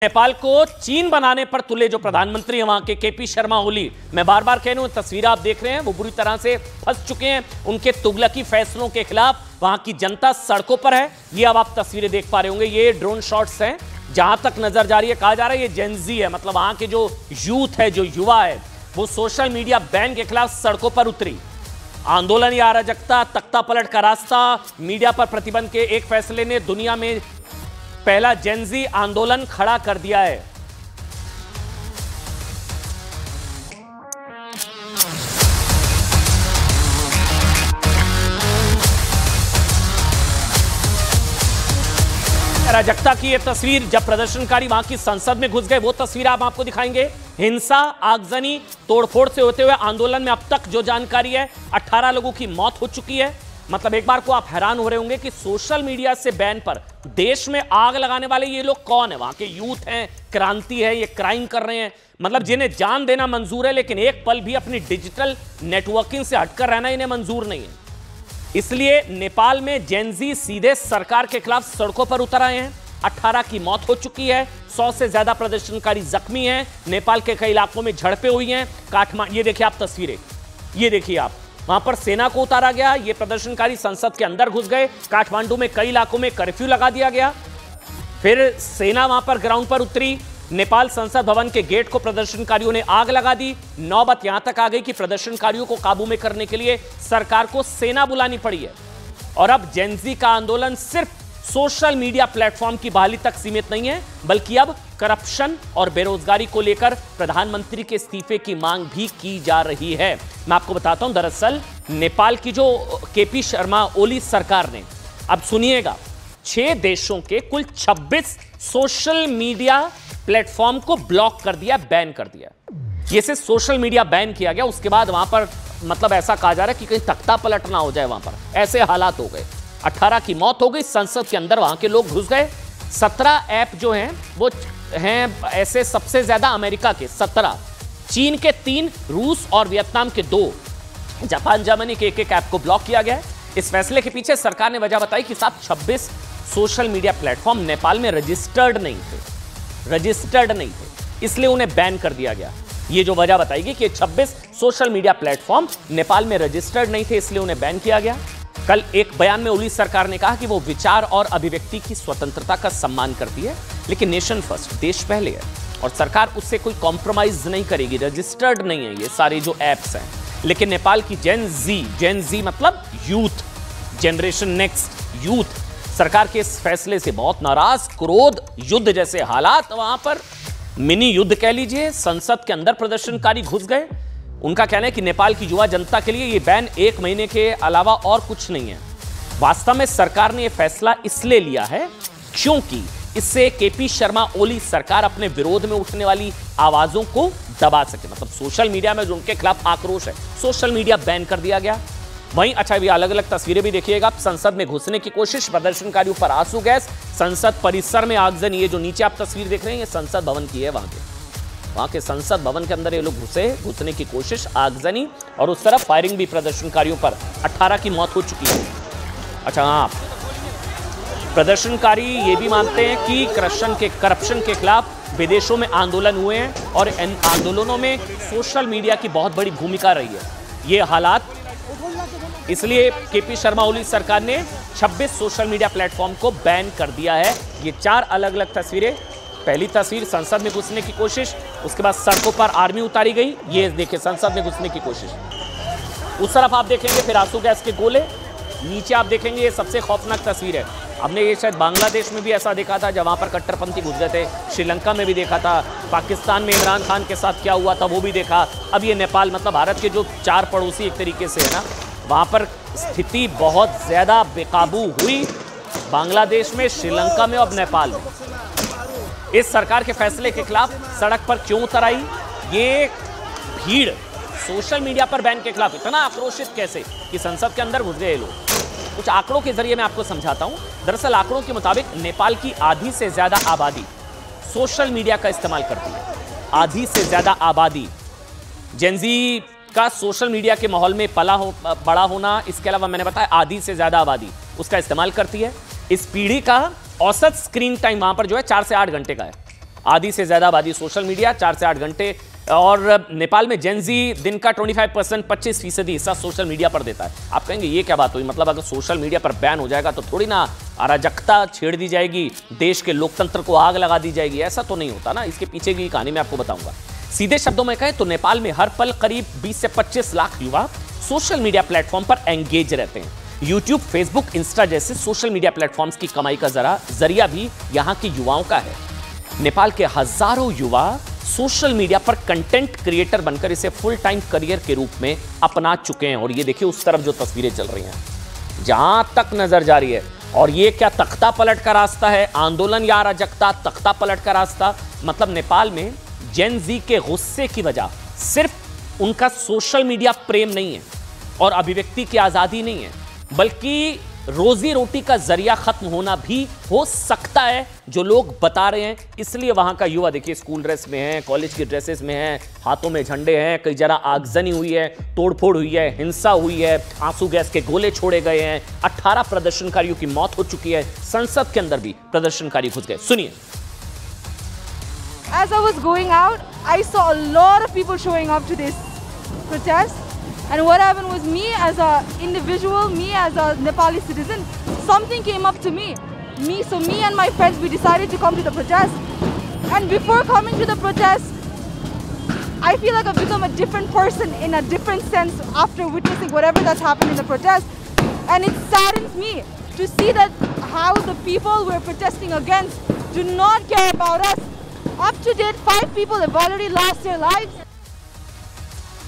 नेपाल को चीन बनाने पर तुले जो प्रधानमंत्री हैं वहां के केपी शर्मा ओली, मैं बार बार कह रहा हूं, तस्वीरें आप देख रहे हैं, वो बुरी तरह से फंस चुके हैं उनके तुगलकी फैसलों के खिलाफ। वहां की जनता सड़कों पर है। ये अब आप तस्वीरें देख पा रहे होंगे, ये ड्रोन शॉट्स हैं। जहां तक नजर जा रही है, कहा जा रहा है ये जेनजी है, मतलब वहां के जो यूथ है, जो युवा है, वो सोशल मीडिया बैन के खिलाफ सड़कों पर उतरी। आंदोलन या अराजकता, तख्ता पलट का रास्ता, मीडिया पर प्रतिबंध के एक फैसले ने दुनिया में पहला जेनजी आंदोलन खड़ा कर दिया है। अराजकता की यह तस्वीर, जब प्रदर्शनकारी वहां की संसद में घुस गए, वो तस्वीर आप आपको दिखाएंगे। हिंसा, आगजनी, तोड़फोड़ से होते हुए आंदोलन में अब तक जो जानकारी है, 18 लोगों की मौत हो चुकी है। मतलब एक बार को आप हैरान हो रहे होंगे कि सोशल मीडिया से बैन पर देश में आग लगाने वाले ये लोग कौन है? वहां के यूथ हैं, क्रांति है, ये क्राइम कर रहे हैं, मतलब जिन्हें जान देना मंजूर है, लेकिन एक पल भी अपनी डिजिटल नेटवर्किंग से हटकर रहना इन्हें मंजूर नहीं है। इसलिए नेपाल में जेनजी सीधे सरकार के खिलाफ सड़कों पर उतर आए हैं। 18 की मौत हो चुकी है, 100 से ज्यादा प्रदर्शनकारी जख्मी हैं। नेपाल के कई इलाकों में झड़पें हुई हैं। काठमांडू, ये देखिए आप तस्वीरें, ये देखिए आप, वहां पर सेना को उतारा गया, ये प्रदर्शनकारी संसद के अंदर घुस गए। काठमांडू में कई इलाकों में कर्फ्यू लगा दिया गया, फिर सेना वहां पर ग्राउंड पर उतरी। नेपाल संसद भवन के गेट को प्रदर्शनकारियों ने आग लगा दी। नौबत यहां तक आ गई कि प्रदर्शनकारियों को काबू में करने के लिए सरकार को सेना बुलानी पड़ी है। और अब जेनजी का आंदोलन सिर्फ सोशल मीडिया प्लेटफॉर्म की बहाली तक सीमित नहीं है, बल्कि अब करप्शन और बेरोजगारी को लेकर प्रधानमंत्री के इस्तीफे की मांग भी की जा रही है। मैं आपको बताता हूं, दरअसल नेपाल की जो केपी शर्मा ओली सरकार ने, अब सुनिएगा, 6 देशों के कुल 26 सोशल मीडिया प्लेटफॉर्म को ब्लॉक कर दिया, बैन कर दिया। ये से सोशल मीडिया बैन किया गया, उसके बाद वहां पर मतलब ऐसा कहा जा रहा है कि कहीं तख्ता पलट ना हो जाए, वहां पर ऐसे हालात हो गए। 18 की मौत हो गई, संसद के अंदर वहां के लोग घुस गए। 17 ऐप जो हैं वो हैं ऐसे सबसे ज्यादा अमेरिका के 17, चीन के 3, रूस और वियतनाम के 2, जापान जर्मनी के एक ऐप को ब्लॉक किया गया है। इस फैसले के पीछे सरकार ने वजह बताई कि साहब 26 सोशल मीडिया प्लेटफॉर्म नेपाल में रजिस्टर्ड नहीं थे, इसलिए उन्हें बैन कर दिया गया। ये जो वजह बताई गई कि 26 सोशल मीडिया प्लेटफॉर्म नेपाल में रजिस्टर्ड नहीं थे, इसलिए उन्हें बैन किया गया। कल एक बयान में ओली सरकार ने कहा कि वो विचार और अभिव्यक्ति की स्वतंत्रता का सम्मान करती है, लेकिन नेशन फर्स्ट, देश पहले है, और सरकार उससे कोई कॉम्प्रोमाइज नहीं करेगी। रजिस्टर्ड नहीं है ये सारे जो एप्स हैं, लेकिन नेपाल की जेन जी मतलब यूथ, जनरेशन नेक्स्ट यूथ, सरकार के इस फैसले से बहुत नाराज, क्रोध, युद्ध जैसे हालात, वहां पर मिनी युद्ध कह लीजिए। संसद के अंदर प्रदर्शनकारी घुस गए। उनका कहना है कि नेपाल की युवा जनता के लिए यह बैन 1 महीने के अलावा और कुछ नहीं है। वास्तव में सरकार ने यह फैसला इसलिए लिया है क्योंकि इससे केपी शर्मा ओली सरकार अपने विरोध में उठने वाली आवाजों को दबा सके। मतलब सोशल मीडिया में जो उनके खिलाफ आक्रोश है, सोशल मीडिया बैन कर दिया गया। वहीं अच्छा, भी अलग अलग तस्वीरें भी देखिएगा। संसद में घुसने की कोशिश, प्रदर्शनकारियों पर आंसू गैस, संसद परिसर में आगजनी। ये जो नीचे आप तस्वीर देख रहे हैं, ये संसद भवन की है। वहां के संसद भवन के अंदर ये लोग घुसने की कोशिश, आगजनी, और उस तरफ फायरिंग भी प्रदर्शनकारियों पर। 18 की मौत हो चुकी है। अच्छा हाँ, प्रदर्शनकारी ये भी मानते हैं कि करप्शन के खिलाफ विदेशों में आंदोलन हुए हैं और इन आंदोलनों में सोशल मीडिया की बहुत बड़ी भूमिका रही है। ये हालात, इसलिए केपी शर्मा ओली सरकार ने 26 सोशल मीडिया प्लेटफॉर्म को बैन कर दिया है। ये 4 अलग अलग तस्वीरें। पहली तस्वीर संसद में घुसने की कोशिश, उसके बाद सड़कों पर आर्मी उतारी गई। ये देखिए संसद में घुसने की कोशिश। उस तरफ आप देखेंगे फिर आंसू गैस के गोले। नीचे आप देखेंगे ये सबसे खौफनाक तस्वीर है। हमने ये शायद बांग्लादेश में भी ऐसा देखा था, जब वहाँ पर कट्टरपंथी घुस गए थे। श्रीलंका में भी देखा था, पाकिस्तान में इमरान खान के साथ क्या हुआ था वो भी देखा। अब ये नेपाल, मतलब भारत के जो 4 पड़ोसी एक तरीके से है ना, वहाँ पर स्थिति बहुत ज़्यादा बेकाबू हुई। बांग्लादेश में, श्रीलंका में, और नेपाल में। इस सरकार के फैसले के खिलाफ सड़क पर क्यों उतर आई? ये भीड़ सोशल मीडिया पर बैन के खिलाफ इतना आक्रोशित कैसे कि संसद के अंदर घुस गए लोग। कुछ आंकड़ों के जरिए मैं आपको समझाता हूं। दरअसल आंकड़ों के मुताबिक नेपाल की आधी से ज्यादा आबादी सोशल मीडिया का इस्तेमाल करती है। आधी से ज्यादा आबादी। जेनजी का सोशल मीडिया के माहौल में बड़ा होना, इसके अलावा मैंने बताया आधी से ज्यादा आबादी उसका इस्तेमाल करती है। इस पीढ़ी का औसत स्क्रीन टाइम वहां पर जो है 4 से 8 घंटे का है। आधी से ज्यादा आबादी सोशल मीडिया, 4 से 8 घंटे। और नेपाल में जेनजी दिन का 25% 25% हिस्सा सोशल मीडिया पर देता है। आप कहेंगे ये क्या बात हुई, मतलब अगर सोशल मीडिया पर बैन हो जाएगा तो थोड़ी ना अराजकता छेड़ दी जाएगी, देश के लोकतंत्र को आग लगा दी जाएगी, ऐसा तो नहीं होता ना। इसके पीछे की कहानी मैं आपको बताऊंगा। सीधे शब्दों में कहें तो नेपाल में हर पल करीब 20 से 25 लाख युवा सोशल मीडिया प्लेटफॉर्म पर एंगेज रहते हैं। यूट्यूब, फेसबुक, इंस्टा जैसे सोशल मीडिया प्लेटफॉर्म्स की कमाई का जरिया भी यहां के युवाओं का है। नेपाल के हजारों युवा सोशल मीडिया पर कंटेंट क्रिएटर बनकर इसे फुल टाइम करियर के रूप में अपना चुके हैं। और ये देखिए उस तरफ जो तस्वीरें चल रही हैं, जहां तक नजर जा रही है। और ये क्या तख्ता पलट का रास्ता है, आंदोलन या अराजकता, तख्ता पलट का रास्ता। मतलब नेपाल में जेन जी के गुस्से की वजह सिर्फ उनका सोशल मीडिया प्रेम नहीं है और अभिव्यक्ति की आजादी नहीं है, बल्कि रोजी रोटी का जरिया खत्म होना भी हो सकता है, जो लोग बता रहे हैं। इसलिए वहां का युवा देखिए स्कूल ड्रेस में है, कॉलेज की ड्रेसेस में है, हाथों में झंडे हैं, कई जगह आगजनी हुई है, तोड़फोड़ हुई है, हिंसा हुई है, आंसू गैस के गोले छोड़े गए हैं, 18 प्रदर्शनकारियों की मौत हो चुकी है, संसद के अंदर भी प्रदर्शनकारी घुस गए। सुनिए। As I was going out, I saw a lot of people showing up to this protest. And what happened was, me as an individual, me as a Nepali citizen, something came up to me. So me and my friends, we decided to come to the protest. And before coming to the protest, I feel like I've become a different person in a different sense after witnessing whatever that's happened in the protest. And it saddens me to see that how the people we're protesting against do not care about us. Up to date, 5 people have already lost their lives.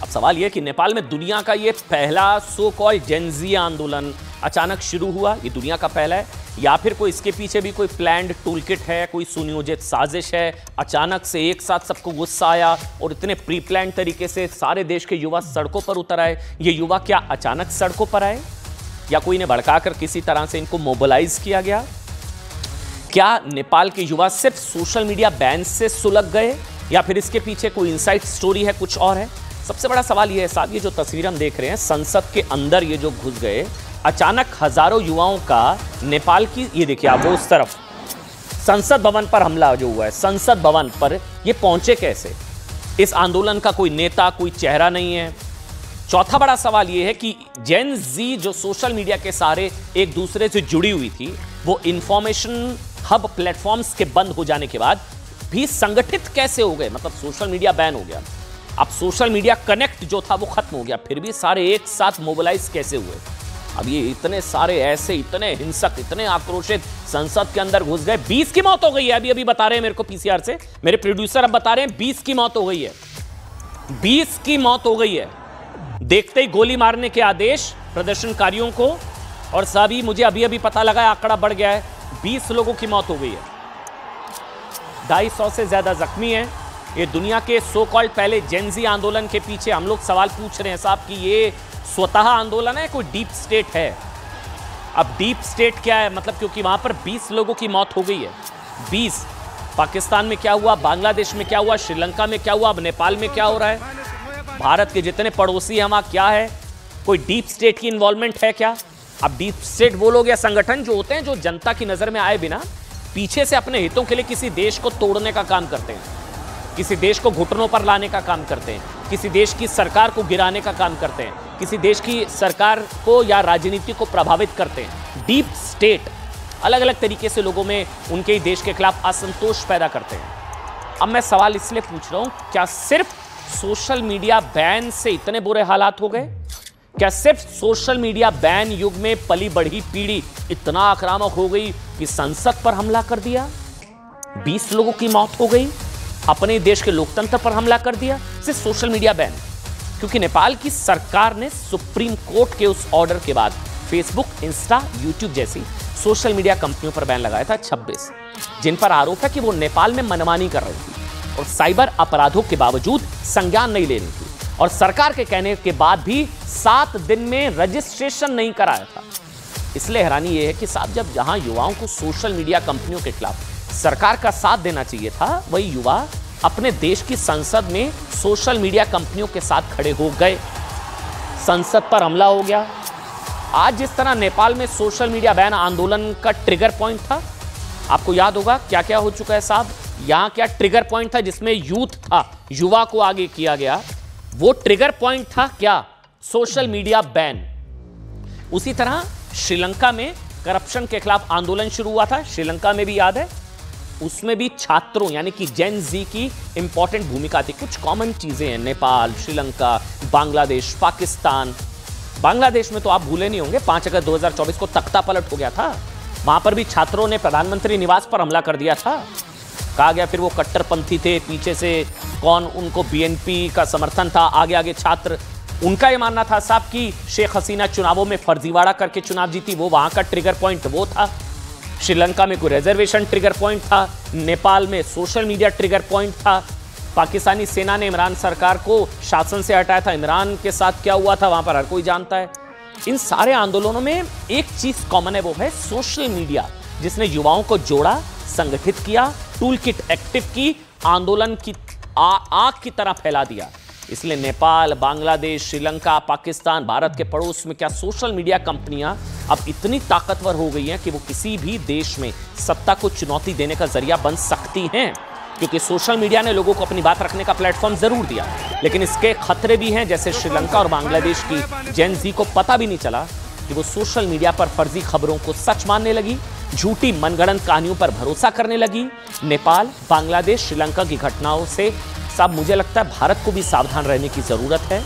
अब सवाल यह कि नेपाल में दुनिया का ये पहला so called Gen Z आंदोलन अचानक शुरू हुआ, ये दुनिया का पहला है, या फिर कोई इसके पीछे भी कोई प्लान्ड टूलकिट है, कोई सुनियोजित साजिश है। अचानक से एक साथ सबको गुस्सा आया और इतने प्री प्लान तरीके से सारे देश के युवा सड़कों पर उतर आए। ये युवा क्या अचानक सड़कों पर आए, या कोई ने भड़काकर किसी तरह से इनको मोबिलाइज किया गया? क्या नेपाल के युवा सिर्फ सोशल मीडिया बैन से सुलग गए, या फिर इसके पीछे कोई इनसाइड स्टोरी है, कुछ और है? सबसे बड़ा सवाल यह है साहब, ये जो तस्वीर हम देख रहे हैं, संसद के अंदर ये जो घुस गए अचानक हजारों युवाओं का नेपाल की, ये देखिए आप वो उस तरफ संसद भवन पर हमला जो हुआ है, संसद भवन पर ये पहुंचे कैसे? इस आंदोलन का कोई नेता, कोई चेहरा नहीं है। चौथा बड़ा सवाल यह है कि जेन जी जो सोशल मीडिया के सहारे एक दूसरे से जुड़ी हुई थी, वो इंफॉर्मेशन हब प्लेटफॉर्म्स के बंद हो जाने के बाद भी संगठित कैसे हो गए? मतलब सोशल मीडिया बैन हो गया, अब सोशल मीडिया कनेक्ट जो था वो खत्म हो गया, फिर भी सारे एक साथ मोबिलाइज कैसे हुए? अब ये इतने सारे ऐसे, इतने हिंसक, इतने आक्रोशित संसद के अंदर घुस गए। 20 की मौत हो गई है, अभी अभी बता रहे हैं मेरे को पीसीआर से, मेरे प्रोड्यूसर अब बता रहे हैं 20 की मौत हो गई है, 20 की मौत हो गई है। देखते ही गोली मारने के आदेश प्रदर्शनकारियों को, और सभी मुझे अभी अभी पता लगा आंकड़ा बढ़ गया है, 20 लोगों की मौत हो गई है, 250 से ज्यादा जख्मी हैं। ये दुनिया के सो कॉल्ड पहले जेनजी आंदोलन के पीछे हम लोग सवाल पूछ रहे हैं साहब कि ये स्वतः आंदोलन है, कोई डीप स्टेट है? अब डीप स्टेट क्या है, मतलब क्योंकि वहां पर 20 लोगों की मौत हो गई है, 20। पाकिस्तान में क्या हुआ, बांग्लादेश में क्या हुआ, श्रीलंका में क्या हुआ, अब नेपाल में क्या हो रहा है, भारत के जितने पड़ोसी हैं वहां क्या है? कोई डीप स्टेट की इन्वॉल्वमेंट है क्या? अब डीप स्टेट वो लोग या संगठन जो होते हैं जो जनता की नजर में आए बिना पीछे से अपने हितों के लिए किसी देश को तोड़ने का काम करते हैं, किसी देश को घुटनों पर लाने का काम करते हैं, किसी देश की सरकार को गिराने का काम करते हैं, किसी देश की सरकार को या राजनीति को प्रभावित करते हैं। डीप स्टेट अलग अलग तरीके से लोगों में उनके ही देश के खिलाफ असंतोष पैदा करते हैं। अब मैं सवाल इसलिए पूछ रहा हूं, क्या सिर्फ सोशल मीडिया बैन से इतने बुरे हालात हो गए? क्या सिर्फ सोशल मीडिया बैन युग में पली बढ़ी पीढ़ी इतना आक्रामक हो गई कि संसद पर हमला कर दिया, 20 लोगों की मौत हो गई, अपने देश के लोकतंत्र पर हमला कर दिया, सिर्फ सोशल मीडिया बैन? क्योंकि नेपाल की सरकार ने सुप्रीम कोर्ट के उस ऑर्डर के बाद फेसबुक, इंस्टा, यूट्यूब जैसी सोशल मीडिया कंपनियों पर बैन लगाया था 26, जिन पर आरोप है कि वो नेपाल में मनमानी कर रही थी और साइबर अपराधों के बावजूद संज्ञान नहीं ले रही थी, और सरकार के कहने के बाद भी 7 दिन में रजिस्ट्रेशन नहीं कराया था। इसलिए हैरानी यह है कि साहब, जब जहां युवाओं को सोशल मीडिया कंपनियों के खिलाफ सरकार का साथ देना चाहिए था, वही युवा अपने देश की संसद में सोशल मीडिया कंपनियों के साथ खड़े हो गए। संसद पर हमला हो गया। आज जिस तरह नेपाल में सोशल मीडिया बैन आंदोलन का ट्रिगर पॉइंट था, आपको याद होगा क्या क्या हो चुका है साहब। यहां क्या ट्रिगर पॉइंट था जिसमें यूथ था, युवा को आगे किया गया, वो ट्रिगर पॉइंट था क्या? Social media ban. उसी तरह श्रीलंका में करप्शन के खिलाफ आंदोलन शुरू हुआ था, श्रीलंका में भी याद है, उसमें भी छात्रों यानी कि जेन जी की इंपॉर्टेंट भूमिका थी। कुछ कॉमन चीजें हैं, नेपाल, श्रीलंका, बांग्लादेश, पाकिस्तान। बांग्लादेश में तो आप भूले नहीं होंगे 5 अगस्त 2024 को तख्ता पलट हो गया था, वहां पर भी छात्रों ने प्रधानमंत्री निवास पर हमला कर दिया था। कहा गया फिर वो कट्टरपंथी थे, पीछे से कौन उनको बीएनपी का समर्थन था, आगे आगे छात्र। उनका ये मानना था साहब कि शेख हसीना चुनावों में फर्जीवाड़ा करके चुनाव जीती, वो वहां का ट्रिगर पॉइंट वो था। श्रीलंका में कोई रिजर्वेशन ट्रिगर पॉइंट था, नेपाल में सोशल मीडिया ट्रिगर पॉइंट था, पाकिस्तानी सेना ने इमरान सरकार को शासन से हटाया था, इमरान के साथ क्या हुआ था वहां पर हर कोई जानता है। इन सारे आंदोलनों में एक चीज कॉमन है, वो है सोशल मीडिया, जिसने युवाओं को जोड़ा, संगठित किया, टूल किट एक्टिव की, आंदोलन की आग की तरह फैला दिया। इसलिए नेपाल, बांग्लादेश, श्रीलंका, पाकिस्तान, भारत के पड़ोस में क्या सोशल मीडिया कंपनियां अब इतनी ताकतवर हो गई हैं कि वो किसी भी देश में सत्ता को चुनौती देने का जरिया बन सकती हैं, क्योंकि सोशल मीडिया ने लोगों को अपनी बात रखने का प्लेटफॉर्म जरूर दिया, लेकिन इसके खतरे भी हैं। जैसे श्रीलंका और बांग्लादेश की जेन जी को पता भी नहीं चला कि वो सोशल मीडिया पर फर्जी खबरों को सच मानने लगी, झूठी मनगढ़ंत कहानियों पर भरोसा करने लगी। नेपाल, बांग्लादेश, श्रीलंका की घटनाओं से साहब मुझे लगता है भारत को भी सावधान रहने की जरूरत है,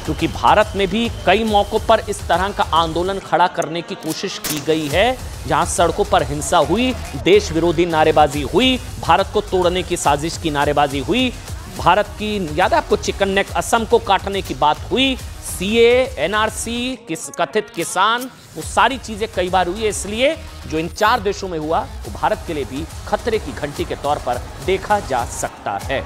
क्योंकि भारत में भी कई मौकों पर इस तरह का आंदोलन खड़ा करने की कोशिश की गई है, जहां सड़कों पर हिंसा हुई, देश विरोधी नारेबाजी हुई, भारत को तोड़ने की साजिश की नारेबाजी हुई, भारत की याद है आपको चिकन नेक असम को काटने की बात हुई, सीए, एनआरसी, कथित किसान, वो सारी चीजें कई बार हुई है। इसलिए जो इन 4 देशों में हुआ वो भारत के लिए भी खतरे की घंटी के तौर पर देखा जा सकता है।